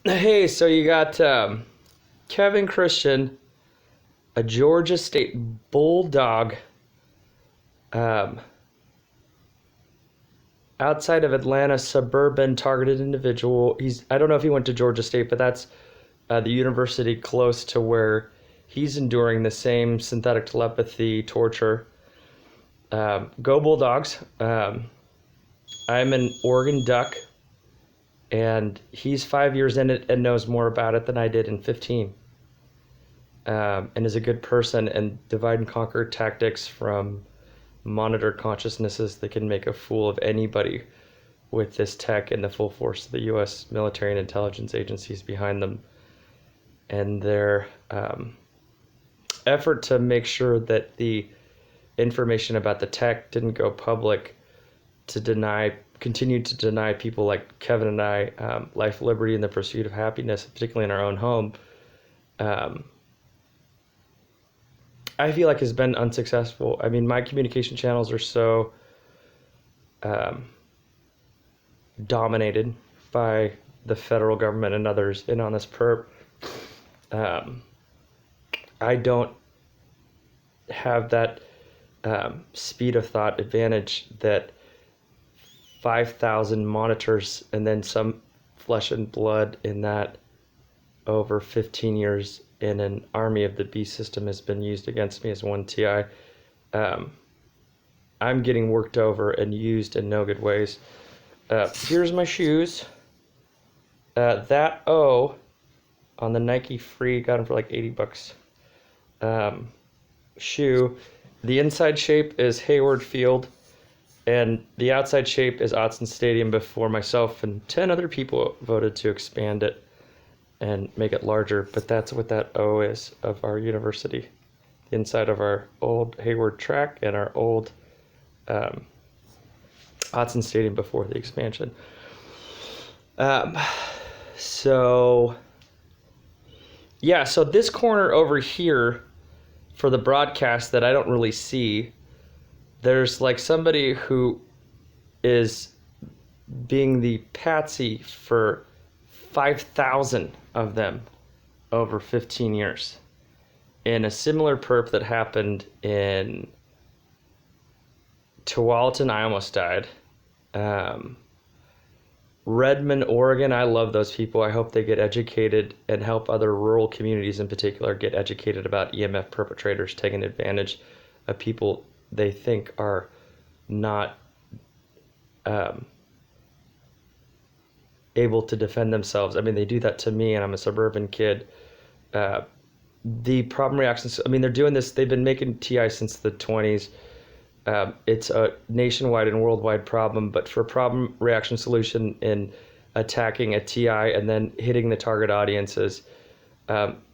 Hey, so you got Kevin Christian, a Georgia State Bulldog, um, outside of Atlanta, suburban targeted individual. I don't know if he went to Georgia State, but that's the university close to where he's enduring the same synthetic telepathy torture. Go Bulldogs. I'm an Oregon Duck, and he's 5 years in it and knows more about it than I did in 15. And is a good person, and divide and conquer tactics from monitor consciousnesses that can make a fool of anybody with this tech and the full force of the U.S. military and intelligence agencies behind them, and their effort to make sure that the information about the tech didn't go public to continue to deny people like Kevin and I life, liberty, and the pursuit of happiness, particularly in our own home. I feel like has been unsuccessful. I mean, my communication channels are so dominated by the federal government and others in on this perp. I don't have that speed of thought advantage that 5,000 monitors and then some flesh and blood in that over 15 years in an army of the beast system has been used against me as one TI. I'm getting worked over and used in no good ways. Here's my shoes. That O on the Nike Free, got them for like $80. Shoe. The inside shape is Hayward Field, and the outside shape is Autzen Stadium before myself and 10 other people voted to expand it and make it larger. But that's what that O is of our university. The inside of our old Hayward track and our old Autzen Stadium before the expansion. So this corner over here for the broadcast that I don't really see, there's like somebody who is being the patsy for 5,000 of them over 15 years in a similar perp that happened in Tualatin. I almost died. Redmond, Oregon, I love those people. I hope they get educated and help other rural communities in particular get educated about EMF perpetrators taking advantage of people they think are not able to defend themselves. I mean, they do that to me, and I'm a suburban kid. The problem reactions, I mean, they're doing this, they've been making TI since the 20s. It's a nationwide and worldwide problem, but for problem reaction solution in attacking a TI and then hitting the target audiences,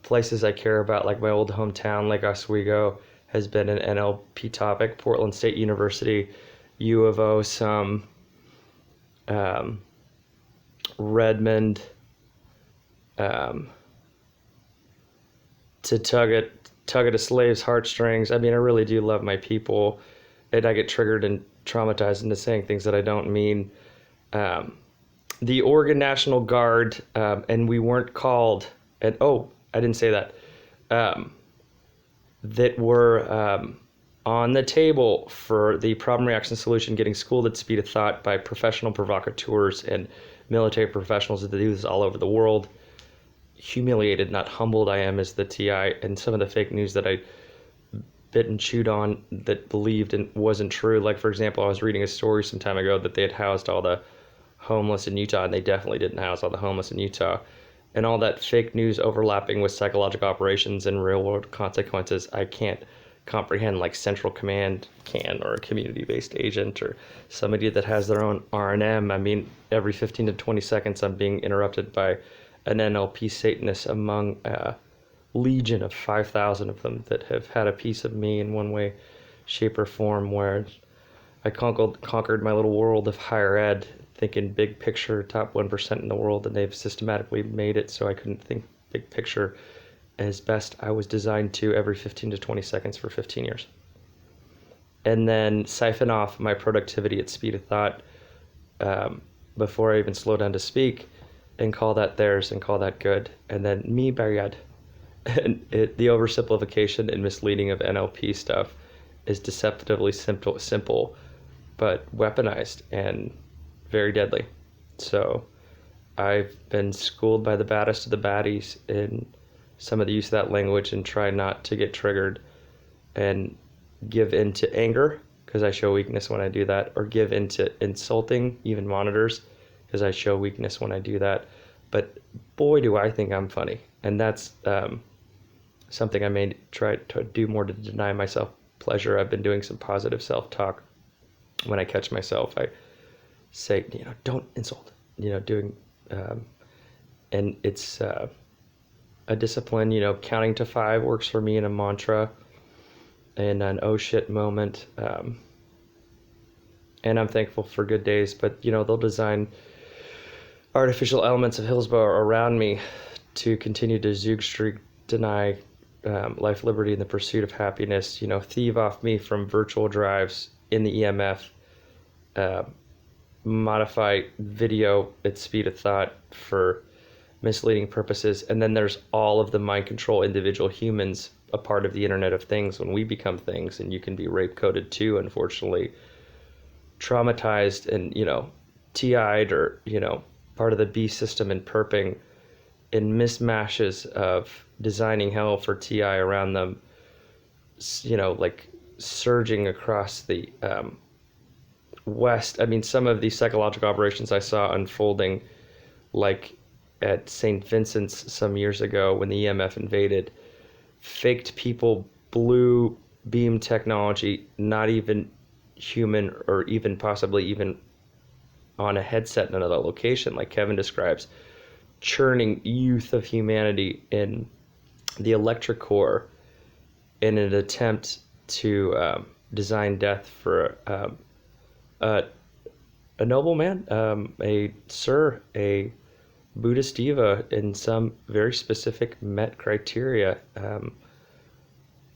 places I care about, like my old hometown, Lake Oswego, has been an NLP topic. Portland State University, U of O, some, Redmond, to tug at a slave's heartstrings. I mean, I really do love my people, and I get triggered and traumatized into saying things that I don't mean. The Oregon National Guard, and we weren't called, and I didn't say that, that were on the table for the problem reaction solution, getting schooled at speed of thought by professional provocateurs and military professionals that do this all over the world. Humiliated, not humbled I am as the TI, and some of the fake news that I bit and chewed on that believed and wasn't true. Like, for example, I was reading a story some time ago that they had housed all the homeless in Utah, and they definitely didn't house all the homeless in Utah. And all that fake news overlapping with psychological operations and real world consequences, I can't comprehend, like Central Command can, or a community-based agent, or somebody that has their own R&M. I mean, every 15 to 20 seconds I'm being interrupted by an NLP Satanist among a legion of 5,000 of them that have had a piece of me in one way, shape, or form, where I conquered my little world of higher ed, thinking big picture, top 1% in the world, and they've systematically made it so I couldn't think big picture as best I was designed to every 15 to 20 seconds for 15 years. And then siphon off my productivity at speed of thought before I even slow down to speak, and call that theirs and call that good, and then me bad. And the oversimplification and misleading of NLP stuff is deceptively simple, but weaponized and very deadly. So I've been schooled by the baddest of the baddies in some of the use of that language, and try not to get triggered and give into anger, because I show weakness when I do that, or give into insulting even monitors, because I show weakness when I do that. But boy, do I think I'm funny. And that's something I may try to do more to deny myself pleasure. I've been doing some positive self-talk. When I catch myself, I say, don't insult, doing, and it's a discipline, counting to 5 works for me in a mantra and an oh shit moment. And I'm thankful for good days, but they'll design artificial elements of Hillsborough around me to continue to Zugstreak, deny life, liberty, and the pursuit of happiness, thieve off me from virtual drives in the EMF, modify video at speed of thought for misleading purposes. And then there's all of the mind control individual humans, a part of the Internet of Things, when we become things, and you can be rape coded too, unfortunately, traumatized and, TI'd, or, part of the B system and perping in mismatches of designing hell for TI around them, like surging across the West. I mean, some of these psychological operations I saw unfolding, like at St. Vincent's some years ago when the EMF invaded, faked people, blue beam technology, not even human, or even possibly even on a headset in another location, like Kevin describes, churning youth of humanity in the electric core in an attempt to design death for a nobleman, a Buddhist diva in some very specific met criteria,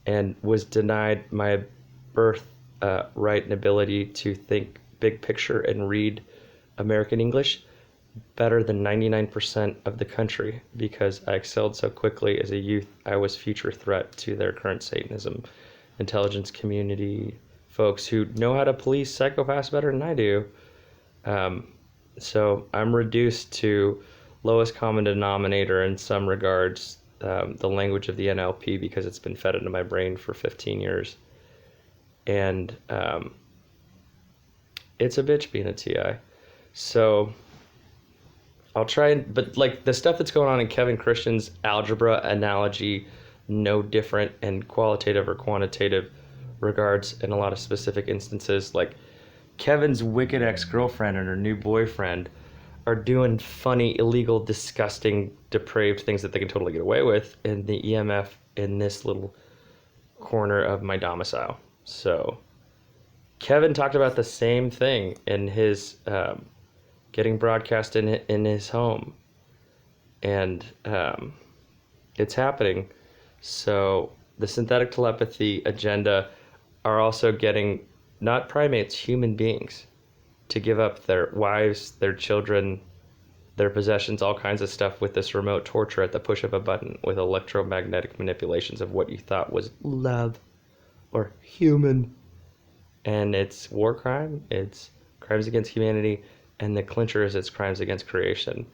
and was denied my birth right and ability to think big picture and read American English better than 99% of the country, because I excelled so quickly as a youth. I was future threat to their current Satanism intelligence community, folks who know how to police psychopaths better than I do. So I'm reduced to lowest common denominator in some regards, the language of the NLP, because it's been fed into my brain for 15 years. And it's a bitch being a TI. So I'll try, but like the stuff that's going on in Kevin Christian's algebra analogy, no different in qualitative or quantitative regards in a lot of specific instances. Like Kevin's wicked ex-girlfriend and her new boyfriend are doing funny, illegal, disgusting, depraved things that they can totally get away with in the EMF in this little corner of my domicile. So Kevin talked about the same thing in his getting broadcast in his home, and it's happening. So the synthetic telepathy agenda are also getting not primates, human beings, to give up their wives, their children, their possessions, all kinds of stuff with this remote torture at the push of a button, with electromagnetic manipulations of what you thought was love or human. And it's war crime, it's crimes against humanity, and the clincher is its crimes against creation.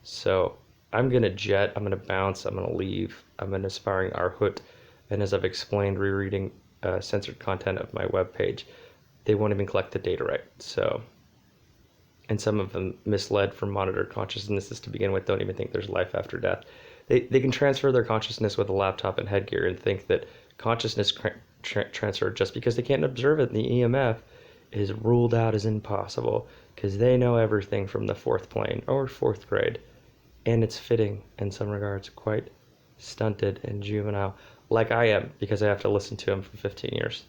So I'm going to jet, I'm going to bounce, I'm going to leave. I'm an aspiring arhut, and as I've explained, rereading censored content of my webpage, they won't even collect the data right. So, and some of them misled from monitored consciousnesses to begin with don't even think there's life after death. They can transfer their consciousness with a laptop and headgear and think that consciousness transfer, just because they can't observe it in the EMF, is ruled out as impossible, because they know everything from the 4th plane or 4th grade. And it's fitting in some regards, quite stunted and juvenile, like I am, because I have to listen to them for 15 years.